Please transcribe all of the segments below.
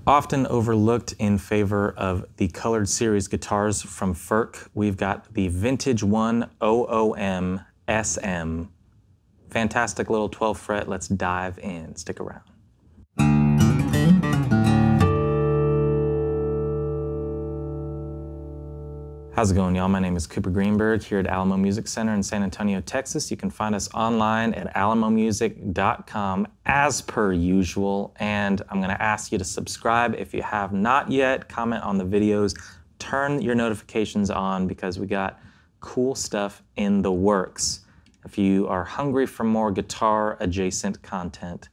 Often overlooked in favor of the colored series guitars from Furch, we've got the Vintage 1 OOM-SM. Fantastic little 12 fret. Let's dive in. Stick around. How's it going, y'all? My name is Cooper Greenberg here at Alamo Music Center in San Antonio, Texas. You can find us online at alamomusic.com as per usual. And I'm going to ask you to subscribe if you have not yet. Comment on the videos. Turn your notifications on because we got cool stuff in the works. If you are hungry for more guitar-adjacent content,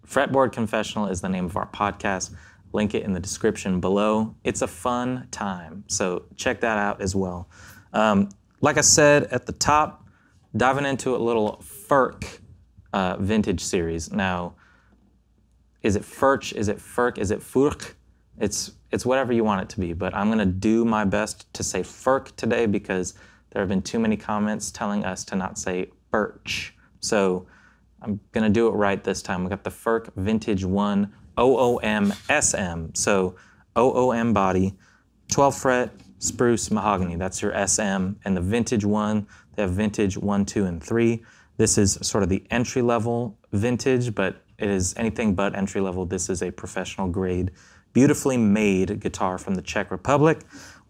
Fretboard Confessional is the name of our podcast. Link it in the description below. It's a fun time, so check that out as well. Like I said at the top, diving into a little Furch vintage series. Now, is it Furch? Is it Furch? Is it Furch? It's whatever you want it to be, but I'm gonna do my best to say Furch today because there have been too many comments telling us to not say Furch. So I'm gonna do it right this time. We got the Furch Vintage 1 OOM-SM. So OOM body, 12 fret, spruce, mahogany. That's your SM. And the vintage one, they have vintage 1, 2, and 3. This is sort of the entry level vintage, but it is anything but entry level. This is a professional grade, beautifully made guitar from the Czech Republic.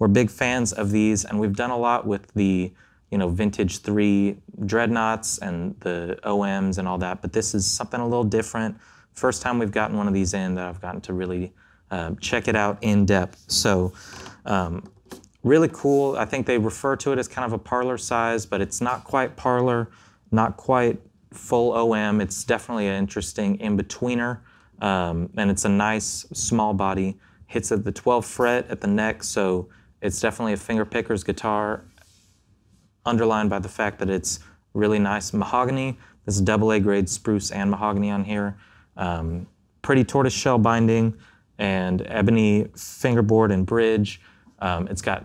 We're big fans of these, and we've done a lot with the vintage 3 dreadnoughts and the OMs and all that, but this is something a little different. First time we've gotten one of these in that I've gotten to really check it out in depth. So really cool. I think they refer to it as kind of a parlor size, but it's not quite parlor, not quite full OM. It's definitely an interesting in-betweener. And it's a nice small body. Hits at the 12th fret at the neck, so it's definitely a finger picker's guitar, underlined by the fact that it's really nice mahogany. This is AA grade spruce and mahogany on here. Pretty tortoise shell binding and ebony fingerboard and bridge. It's got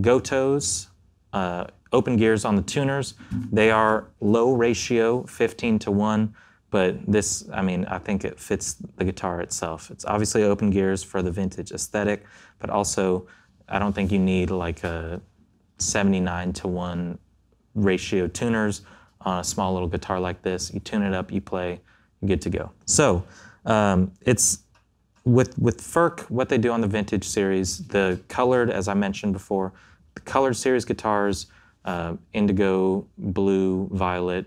go-toes, open gears on the tuners. They are low ratio, 15:1, but this, I think it fits the guitar itself. It's obviously open gears for the vintage aesthetic, but also I don't think you need like a 79:1 ratio tuners on a small little guitar like this. You tune it up, you play, you're good to go. So it's with Furch, what they do on the vintage series, the colored, as I mentioned before, the colored series guitars, indigo, blue, violet,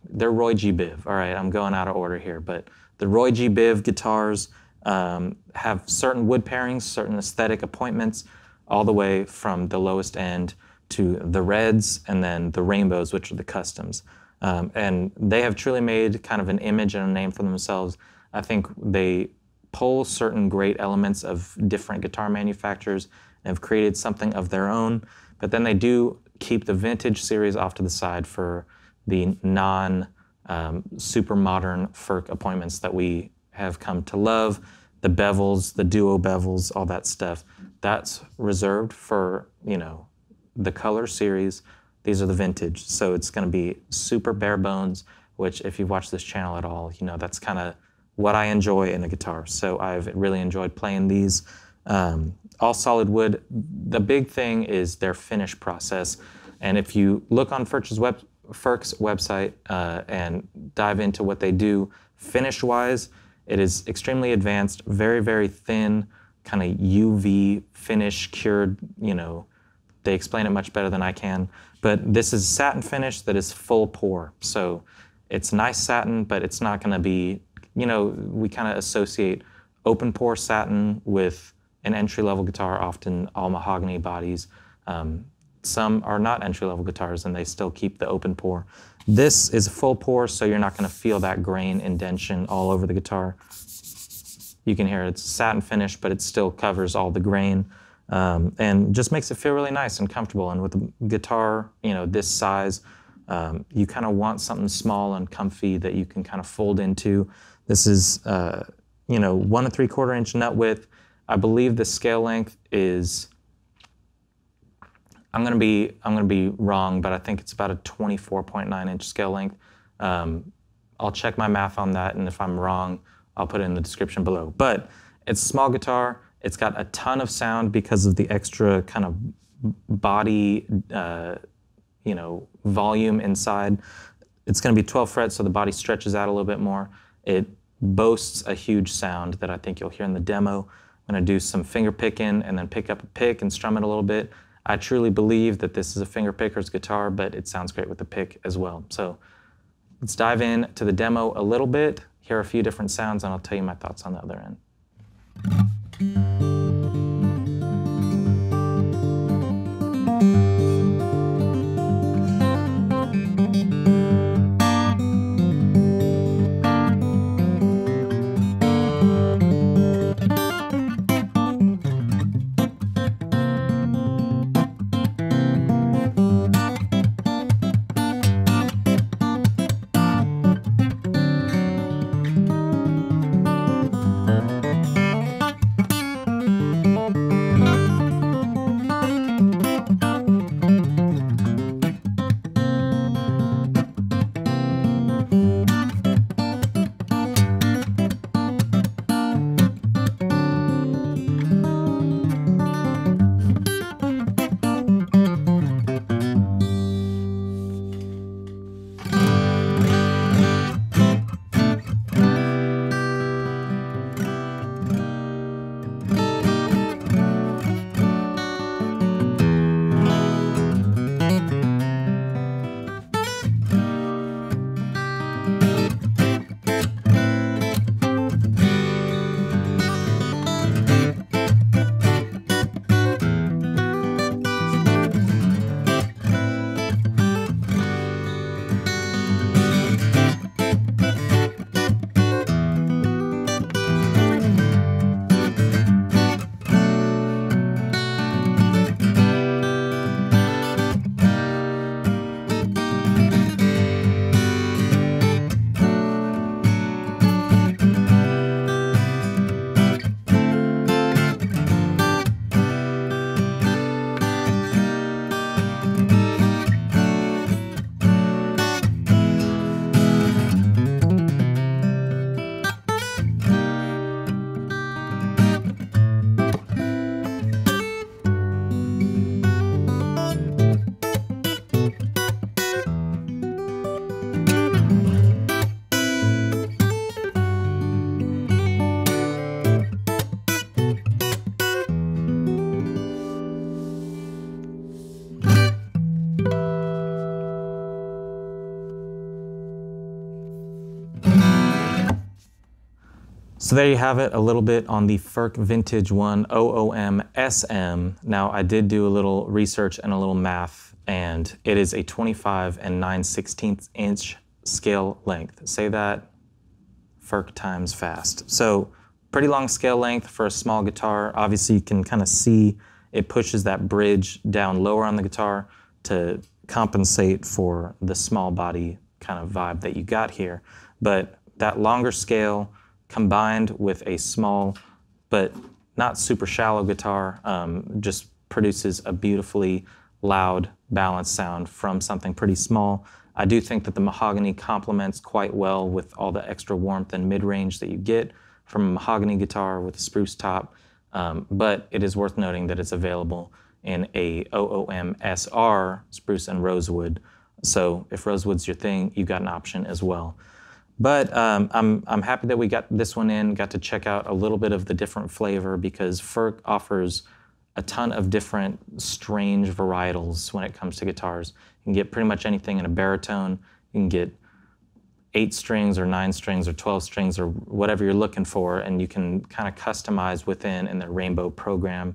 they're Roy G. Biv. All right, I'm going out of order here, but the Roy G. Biv guitars have certain wood pairings, certain aesthetic appointments, all the way from the lowest end to the reds and then the rainbows, which are the customs. And they have truly made kind of an image and a name for themselves. I think they pull certain great elements of different guitar manufacturers and have created something of their own, but then they do keep the vintage series off to the side for the non-super modern Furch appointments that we have come to love. The bevels, the duo bevels, all that stuff, that's reserved for, the color series. These are the vintage, so it's going to be super bare bones, which if you've watched this channel at all, that's kind of what I enjoy in a guitar. So I've really enjoyed playing these. All solid wood. The big thing is their finish process, and if you look on Furch's website and dive into what they do finish-wise, it is extremely advanced, very, very thin, kind of UV finish, cured, they explain it much better than I can. But this is satin finish that is full pour. So it's nice satin, but it's not going to be, we kind of associate open pour satin with an entry-level guitar, often all mahogany bodies. Some are not entry-level guitars and they still keep the open pour. This is full pour, so you're not going to feel that grain indentation all over the guitar. You can hear it's satin finish, but it still covers all the grain. And just makes it feel really nice and comfortable. And with a guitar, this size, you kind of want something small and comfy that you can kind of fold into. This is, 1 3/4 inch nut width. I believe the scale length is, I'm gonna be wrong, but I think it's about a 24.9 inch scale length. I'll check my math on that, and if I'm wrong, I'll put it in the description below. But it's a small guitar. It's got a ton of sound because of the extra kind of body, volume inside. It's going to be 12 frets, so the body stretches out a little bit more. It boasts a huge sound that I think you'll hear in the demo. I'm going to do some finger picking and then pick up a pick and strum it a little bit. I truly believe that this is a finger picker's guitar, but it sounds great with the pick as well. So let's dive in to the demo a little bit, hear a few different sounds, and I'll tell you my thoughts on the other end. So there you have it, a little bit on the Furch Vintage One OOM-SM. Now I did do a little research and a little math, and it is a 25 and 9/16 inch scale length. Say that Furch times fast. So pretty long scale length for a small guitar. Obviously you can kind of see it pushes that bridge down lower on the guitar to compensate for the small body kind of vibe that you got here. But that longer scale combined with a small but not super shallow guitar just produces a beautifully loud, balanced sound from something pretty small. I do think that the mahogany complements quite well with all the extra warmth and mid-range that you get from a mahogany guitar with a spruce top, but it is worth noting that it's available in a OOM-SR spruce and rosewood. So if rosewood's your thing, you got an option as well. But I'm happy that we got this one in, got to check out a little bit of the different flavor because Furch offers a ton of different strange varietals when it comes to guitars. You can get pretty much anything in a baritone. You can get 8 strings or 9 strings or 12 strings or whatever you're looking for, and you can kind of customize within in their Rainbow program,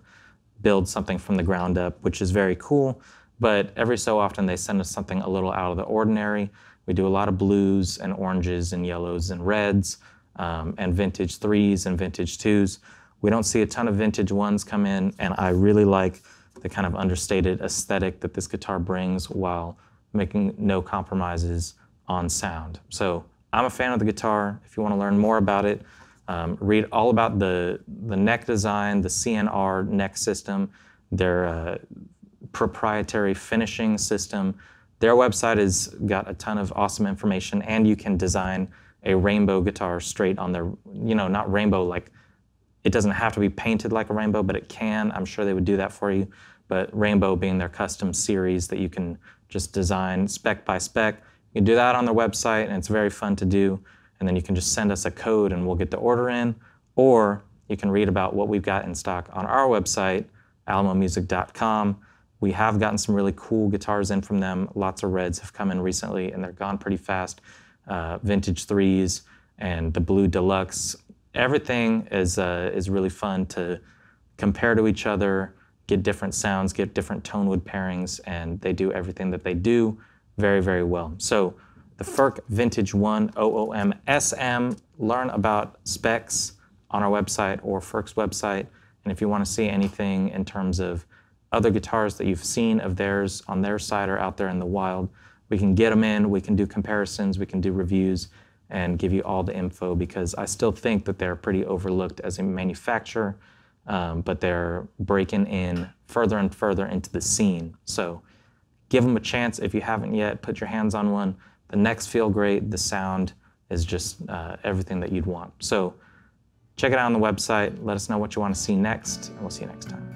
build something from the ground up, which is very cool. But every so often they send us something a little out of the ordinary. We do a lot of blues and oranges and yellows and reds and vintage 3s and vintage 2s. We don't see a ton of vintage 1s come in, and I really like the kind of understated aesthetic that this guitar brings while making no compromises on sound. So I'm a fan of the guitar. If you want to learn more about it, read all about the neck design, the CNR neck system, their proprietary finishing system. Their website has got a ton of awesome information, and you can design a rainbow guitar straight on their, not rainbow like, it doesn't have to be painted like a rainbow, but it can. I'm sure they would do that for you. But rainbow being their custom series that you can just design spec by spec. You can do that on their website, and it's very fun to do. And then you can just send us a code and we'll get the order in. Or you can read about what we've got in stock on our website, alamomusic.com. We have gotten some really cool guitars in from them. Lots of reds have come in recently, and they're gone pretty fast. Vintage 3s and the Blue Deluxe. Everything is really fun to compare to each other, get different sounds, get different tone wood pairings, and they do everything that they do very, very well. So the Furch Vintage 1 OOM-SM, learn about specs on our website or Furch's website. And if you want to see anything in terms of other guitars that you've seen of theirs on their site or out there in the wild, we can get them in, we can do comparisons, we can do reviews, and give you all the info, because I still think that they're pretty overlooked as a manufacturer, but they're breaking in further and further into the scene. So give them a chance if you haven't yet. Put your hands on one. The necks feel great. The sound is just everything that you'd want. So check it out on the website. Let us know what you want to see next, and we'll see you next time.